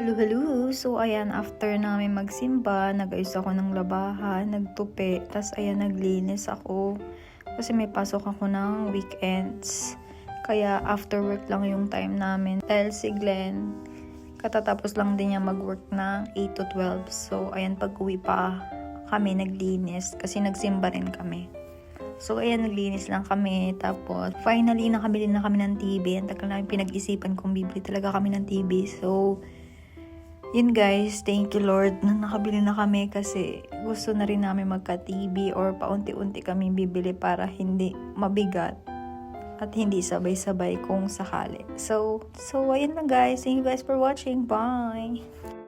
Hello. So, ayan, after namin magsimba, nag-ayos ako ng labahan, nagtupi, tas ayan, naglinis ako. Kasi may pasok ako ng weekends. Kaya after work lang yung time namin. Dahil si Glenn, katatapos lang din niya mag-work ng 8 to 12. So, ayan, pag-uwi pa kami naglinis kasi nagsimba rin kami. So, ayan, naglinis lang kami. Tapos, finally, nakabili na kami ng TV. Ang tagal namin pinag-isipan kung bibili talaga kami ng TV. So, yun guys, thank you Lord na nakabili na kami kasi gusto na rin namin magka-TV or paunti-unti kami bibili para hindi mabigat at hindi sabay-sabay kung sakali. So, ayun lang guys. Thank you guys for watching. Bye!